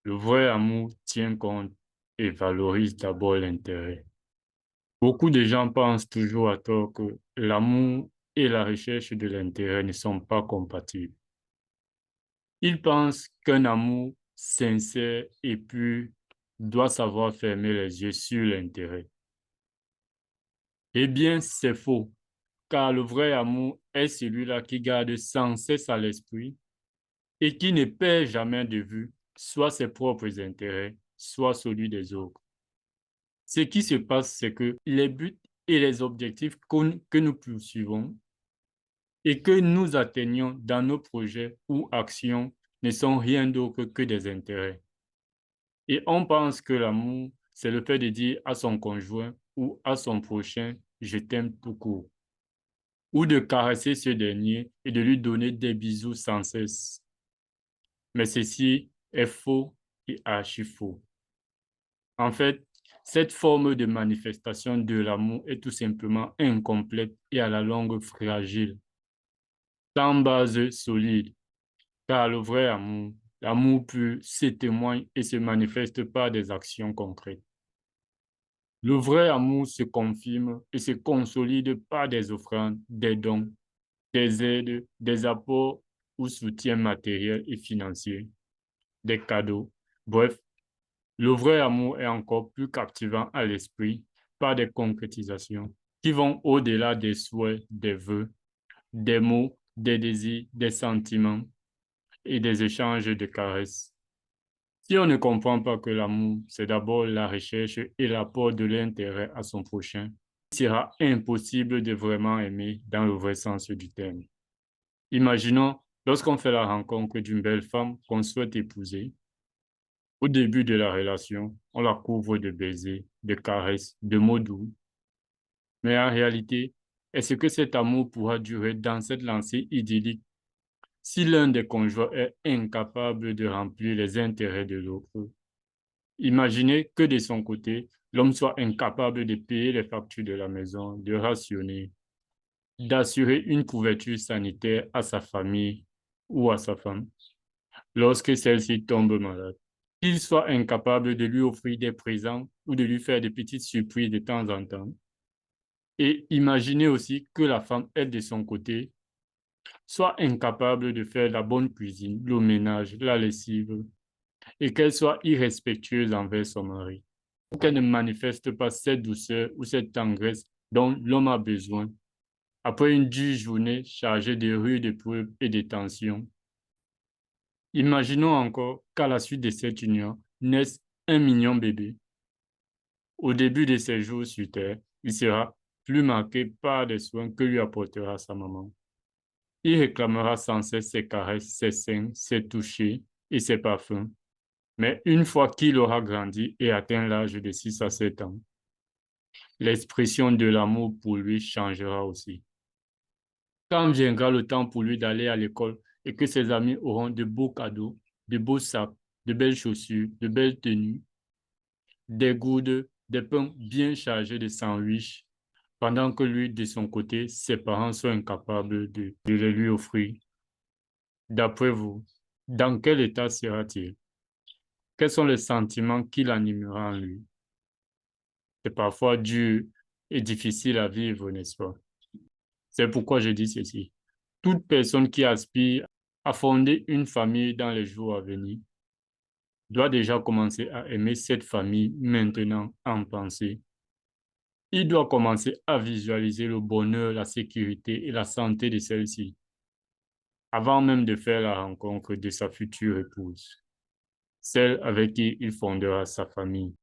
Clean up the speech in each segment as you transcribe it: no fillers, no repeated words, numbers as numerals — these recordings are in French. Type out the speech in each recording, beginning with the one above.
Le vrai amour tient compte et valorise d'abord l'intérêt. Beaucoup de gens pensent toujours à tort que l'amour et la recherche de l'intérêt ne sont pas compatibles. Ils pensent qu'un amour sincère et pur doit savoir fermer les yeux sur l'intérêt. Eh bien, c'est faux, car le vrai amour est celui-là qui garde sans cesse à l'esprit et qui ne perd jamais de vue soit ses propres intérêts, soit celui des autres. Ce qui se passe, c'est que les buts et les objectifs que nous poursuivons et que nous atteignons dans nos projets ou actions ne sont rien d'autre que des intérêts. Et on pense que l'amour, c'est le fait de dire à son conjoint ou à son prochain, je t'aime tout court, ou de caresser ce dernier et de lui donner des bisous sans cesse. Mais ceci est faux et archi faux. En fait, cette forme de manifestation de l'amour est tout simplement incomplète et à la longue fragile, sans base solide, car le vrai amour, l'amour pur, se témoigne et se manifeste par des actions concrètes. Le vrai amour se confirme et se consolide par des offrandes, des dons, des aides, des apports ou soutiens matériels et financiers, des cadeaux. Bref, le vrai amour est encore plus captivant à l'esprit par des concrétisations qui vont au-delà des souhaits, des vœux, des mots, des désirs, des sentiments et des échanges de caresses. Si on ne comprend pas que l'amour, c'est d'abord la recherche et l'apport de l'intérêt à son prochain, il sera impossible de vraiment aimer dans le vrai sens du terme. Imaginons, lorsqu'on fait la rencontre d'une belle femme qu'on souhaite épouser, au début de la relation, on la couvre de baisers, de caresses, de mots doux. Mais en réalité, est-ce que cet amour pourra durer dans cette lancée idyllique si l'un des conjoints est incapable de remplir les intérêts de l'autre? Imaginez que de son côté, l'homme soit incapable de payer les factures de la maison, de rationner, d'assurer une couverture sanitaire à sa famille ou à sa femme lorsque celle-ci tombe malade. Qu'il soit incapable de lui offrir des présents ou de lui faire des petites surprises de temps en temps. Et imaginez aussi que la femme, elle, de son côté, soit incapable de faire la bonne cuisine, le ménage, la lessive, et qu'elle soit irrespectueuse envers son mari, ou qu'elle ne manifeste pas cette douceur ou cette tendresse dont l'homme a besoin après une dure journée chargée de rudes épreuves et de tensions. Imaginons encore qu'à la suite de cette union naisse un mignon bébé. Au début de ses jours sur Terre, il sera plus marqué par des soins que lui apportera sa maman. Il réclamera sans cesse ses caresses, ses seins, ses touchés et ses parfums. Mais une fois qu'il aura grandi et atteint l'âge de 6 à 7 ans, l'expression de l'amour pour lui changera aussi. Quand viendra le temps pour lui d'aller à l'école et que ses amis auront de beaux cadeaux, de beaux sacs, de belles chaussures, de belles tenues, des gourdes, des pains bien chargés de sandwichs, pendant que lui, de son côté, ses parents sont incapables de les lui offrir. D'après vous, dans quel état sera-t-il? Quels sont les sentiments qui l'animera en lui? C'est parfois dur et difficile à vivre, n'est-ce pas? C'est pourquoi je dis ceci. Toute personne qui aspire à fonder une famille dans les jours à venir doit déjà commencer à aimer cette famille maintenant en pensée. Il doit commencer à visualiser le bonheur, la sécurité et la santé de celle-ci avant même de faire la rencontre de sa future épouse, celle avec qui il fondera sa famille.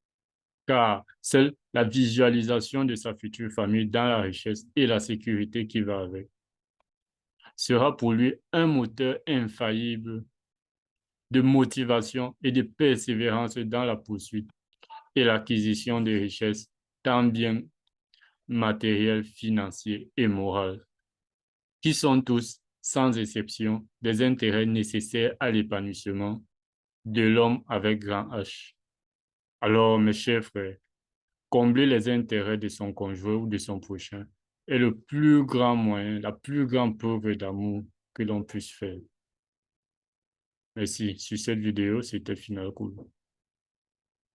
Car seule la visualisation de sa future famille dans la richesse et la sécurité qui va avec sera pour lui un moteur infaillible de motivation et de persévérance dans la poursuite et l'acquisition de richesses, tant bien matérielles, financières et morales, qui sont tous, sans exception, des intérêts nécessaires à l'épanouissement de l'homme avec grand H. Alors, mes chers frères, combler les intérêts de son conjoint ou de son prochain est le plus grand moyen, la plus grande preuve d'amour que l'on puisse faire. Merci. Sur cette vidéo, c'était Final Cool.